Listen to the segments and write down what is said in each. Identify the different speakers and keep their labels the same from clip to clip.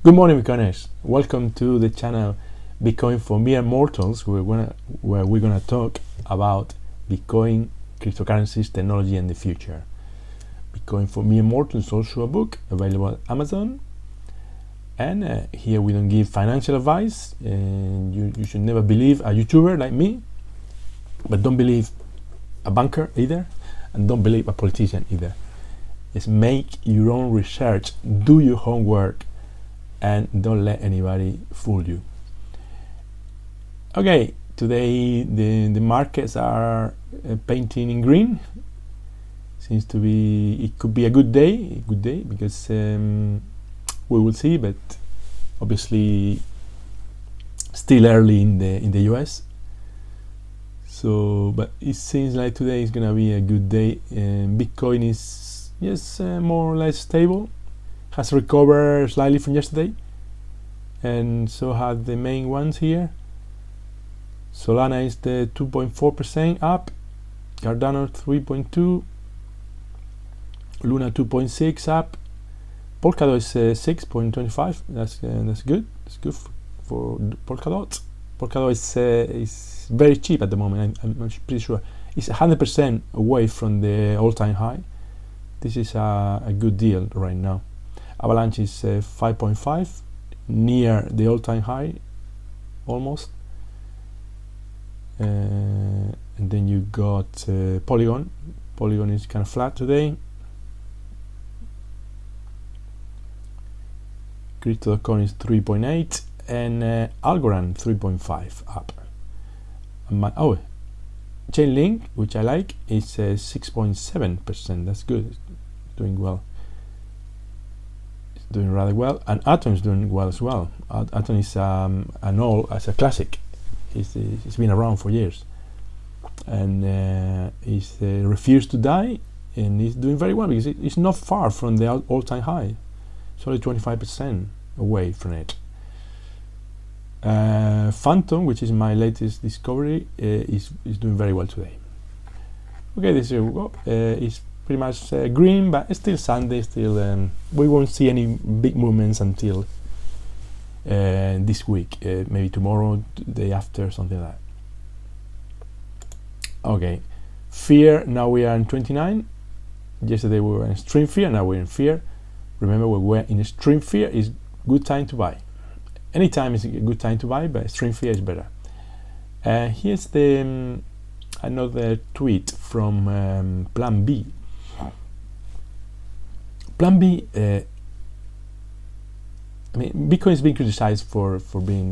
Speaker 1: Good morning, Bitcoiners. Welcome to the channel Bitcoin for Mere Mortals, where we're gonna talk about Bitcoin, cryptocurrencies, technology, and the future. Bitcoin for Mere Mortals is also a book available at Amazon. And here we don't give financial advice, and you should never believe a YouTuber like me, but don't believe a banker either, and don't believe a politician either. Just make your own research, do your homework, and don't let anybody fool you. Okay, today the markets are painting in green. Seems to be, it could be a good day because we will see, but obviously still early in the US. So, but it seems like today is gonna be a good day. Bitcoin is more or less stable. Has recovered slightly from yesterday, and so have the main ones here. Solana is the 2.4% up, Cardano 3.2, Luna 2.6 up, Polkadot is 6.25. That's good. It's good for Polkadot. Polkadot is very cheap at the moment. I'm pretty sure it's 100% away from the all-time high. This is a good deal right now. Avalanche is 5.5, near the all-time high, almost. And then you got Polygon. Polygon is kind of flat today. Crypto.com is 3.8, and Algorand 3.5 up. Chainlink, which I like, is 6.7%. That's good. It's doing well. Doing rather well, and Atom is doing well as well. Atom is as a classic. It's been around for years, and it's refused to die, and it's doing very well because it's not far from the all-time high. It's only 25% away from it. Phantom, which is my latest discovery, is doing very well today. Okay, this here we go. It's pretty much green, but it's still Sunday. Still, we won't see any big movements until this week. Maybe tomorrow, the day after, something like that. Okay, fear. Now we are in 29. Yesterday we were in extreme fear. Now we're in fear. Remember, when we're in extreme fear, is good time to buy. Anytime is a good time to buy, but extreme fear is better. Here's the another tweet from Plan B. Plan B, Bitcoin is being criticized for being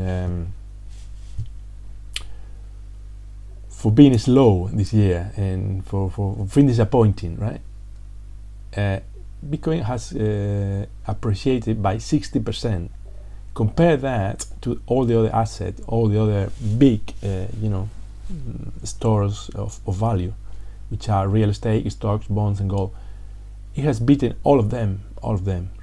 Speaker 1: slow this year and for being disappointing, right? Bitcoin has appreciated by 60%. Compare that to all the other assets, all the other big, stores of value, which are real estate, stocks, bonds, and gold. It has beaten all of them.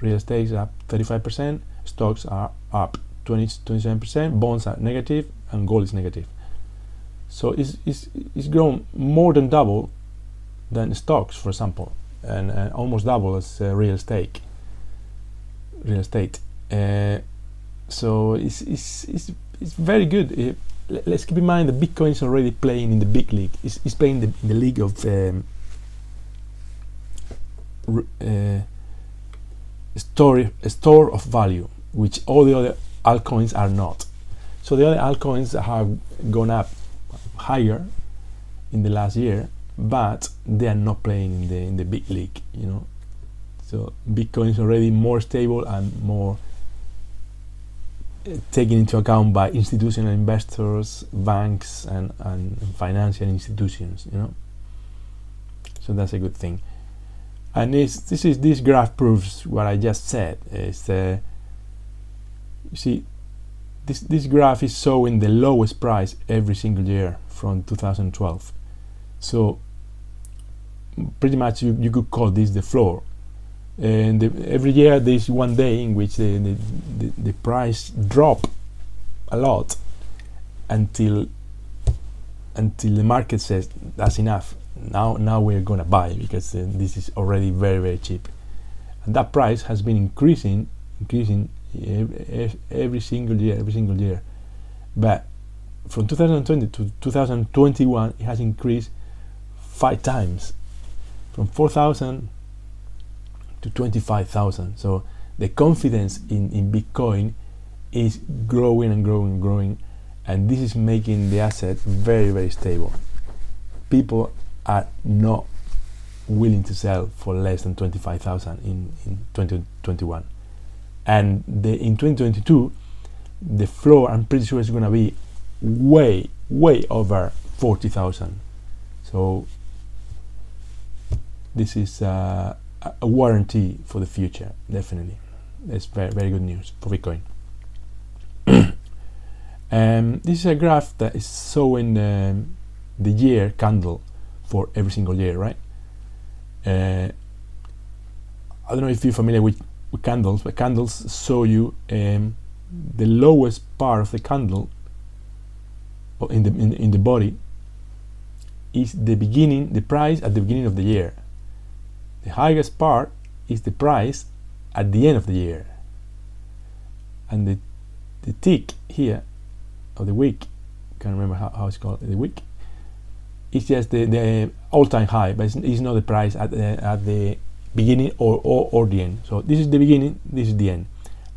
Speaker 1: Real estate is up 35%, stocks are up 27%, bonds are negative, and gold is negative. So it's grown more than double than stocks, for example, and almost double as real estate. So it's very good. Let's keep in mind that Bitcoin is already playing in the big league. It's playing in the league of store of value, which all the other altcoins are not. So the other altcoins have gone up higher in the last year, but they are not playing in the big league. So Bitcoin is already more stable and more taken into account by institutional investors, banks, and financial institutions. So that's a good thing. And this graph proves what I just said. You see, this graph is showing the lowest price every single year from 2012. So pretty much you could call this the floor. And every year there's one day in which the price drop a lot until the market says that's enough. Now we're gonna buy because this is already very, very cheap, and that price has been increasing every single year. But from 2020 to 2021, it has increased 5 times, from 4,000 to 25,000. So the confidence in Bitcoin is growing and growing, and this is making the asset very, very stable. People are not willing to sell for less than 25,000 in 2021, and in 2022 the floor, I'm pretty sure, is going to be way over 40,000. So this is a warranty for the future. Definitely, that's very, very good news for Bitcoin. This is a graph that is showing the year candle for every single year, right? I don't know if you're familiar with candles, but candles show you the lowest part of the candle in the body is the price at the beginning of the year. The highest part is the price at the end of the year, and the tick here of the wick, can't remember how it's called, the wick, it's just the all-time high, but it's not the price at the beginning or the end. So this is the beginning, this is the end,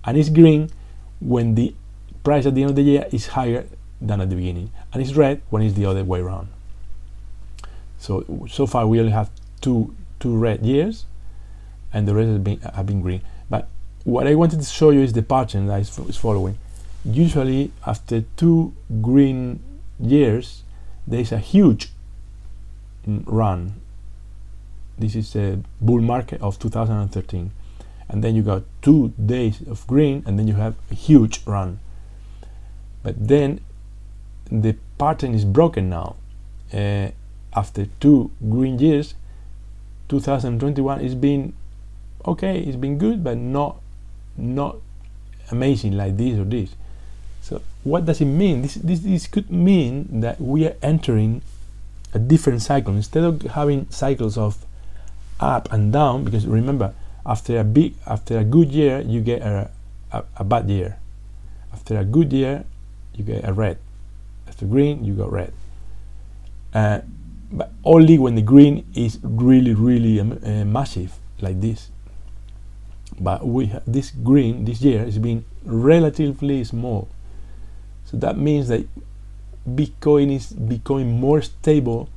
Speaker 1: and it's green when the price at the end of the year is higher than at the beginning, and it's red when it's the other way around. So far we only have two red years, and the rest have been green. But what I wanted to show you is the pattern that is following. Usually after 2 green years there is a huge run. This is a bull market of 2013, and then you got 2 days of green, and then you have a huge run. But then the pattern is broken now. After 2 green years, 2021 is been okay, it's been good, but not amazing like this or this. So what does it mean? This could mean that we are entering a different cycle. Instead of having cycles of up and down, because remember, after a good year you get a bad year. After a good year you get a red. After green you got red. But only when the green is really massive like this. But this green this year has been relatively small. So that means that Bitcoin is becoming more stable,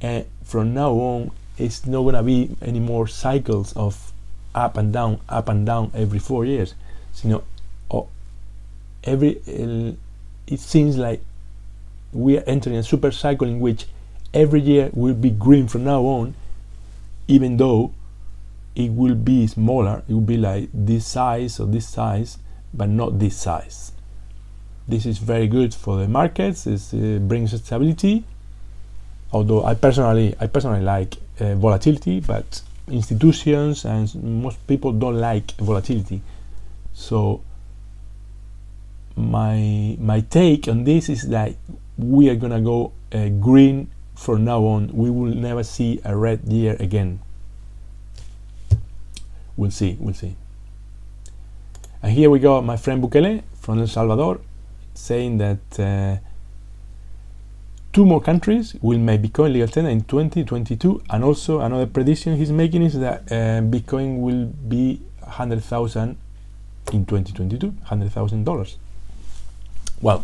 Speaker 1: and from now on it's not going to be any more cycles of up and down every 4 years. So, it seems like we are entering a super cycle in which every year will be green from now on, even though it will be smaller. It will be like this size or this size, but not this size. This is very good for the markets. It brings stability. Although I personally like volatility, but institutions and most people don't like volatility. So my take on this is that we are gonna go green from now on. We will never see a red year again. We'll see. And here we go, my friend Bukele from El Salvador, saying that 2 more countries will make Bitcoin legal tender in 2022, and also another prediction he's making is that Bitcoin will be 100,000 in 2022, $100,000. Well,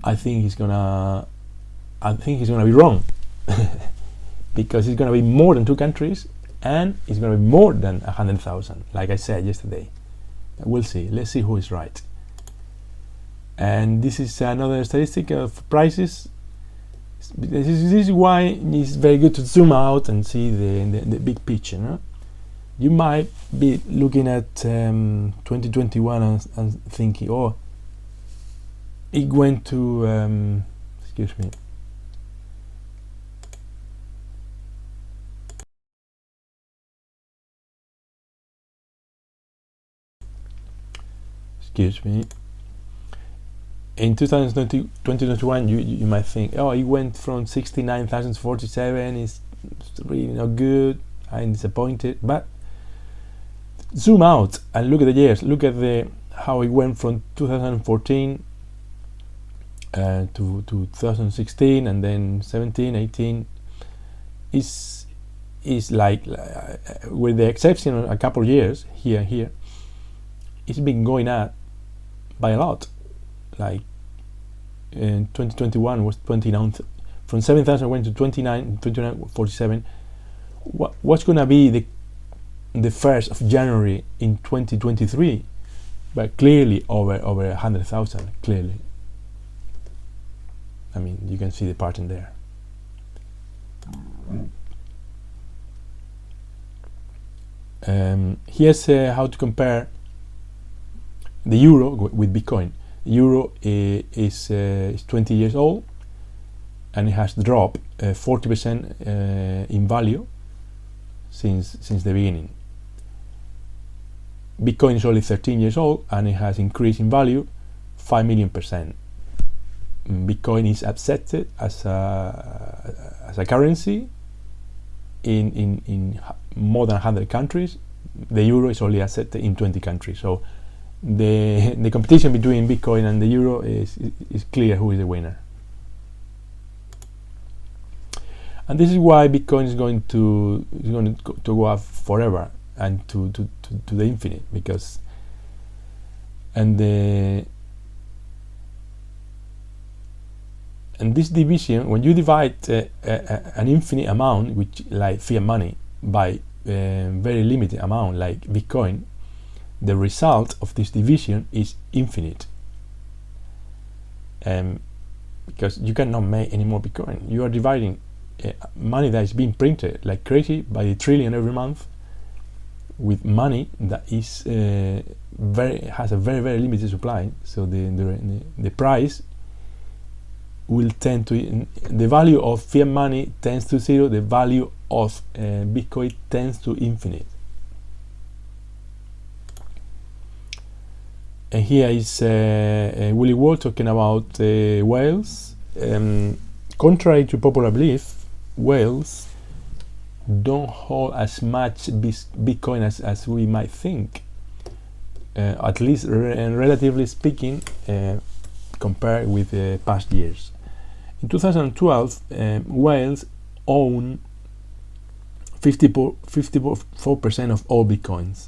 Speaker 1: I think he's gonna be wrong because it's gonna be more than 2 countries, and it's gonna be more than 100,000, like I said yesterday. We'll see. Let's see who is right. And this is another statistic of prices. This is why it's very good to zoom out and see the big picture. No? You might be looking at 2021 and thinking, oh, it went to excuse me. In 2021, you might think, oh, it went from 69,000 to 47. It's really not good. I'm disappointed. But zoom out and look at the years. Look at how it went from 2014 to 2016, and then 17, 18. Is like with the exception of a couple of years here and here, it's been going up by a lot. Like in 2021 was 29, from 7,000 went to 2947. What's gonna be the 1st of January in 2023? But clearly over 100,000. Clearly, I mean, you can see the pattern there. Here's how to compare the euro with Bitcoin. Euro is 20 years old, and it has dropped 40% in value since the beginning. Bitcoin is only 13 years old, and it has increased in value 5 million%. Bitcoin is accepted as a currency in more than 100 countries. The euro is only accepted in 20 countries. So the competition between Bitcoin and the euro is clear who is the winner. And this is why Bitcoin is going to go up forever and to the infinite, because and this division, when you divide an infinite amount, which like fiat money, by very limited amount like Bitcoin, the result of this division is infinite. Because you cannot make any more Bitcoin. You are dividing money that is being printed like crazy by a trillion every month with money that is has a very, very limited supply. So the price will tend to, the value of fiat money tends to zero, the value of Bitcoin tends to infinite. And here is Willie Wall talking about whales. Contrary to popular belief, whales don't hold as much Bitcoin as we might think, at least relatively speaking, compared with past years. In 2012, whales own 54% of all Bitcoins,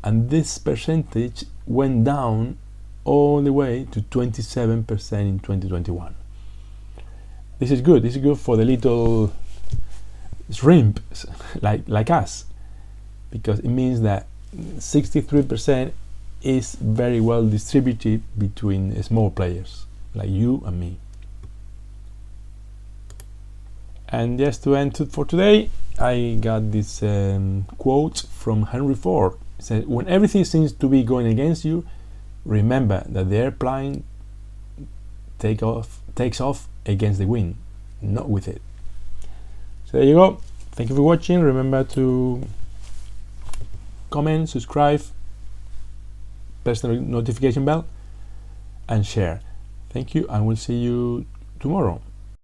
Speaker 1: and this percentage went down all the way to 27% in 2021. This is good. This is good for the little shrimp like us, because it means that 63% is very well distributed between small players like you and me. And just to end for today, I got this quote from Henry Ford. It says, "When everything seems to be going against you, remember that the airplane takes off against the wind, not with it." So there you go. Thank you for watching. Remember to comment, subscribe, press the notification bell, and share. Thank you, and we'll see you tomorrow.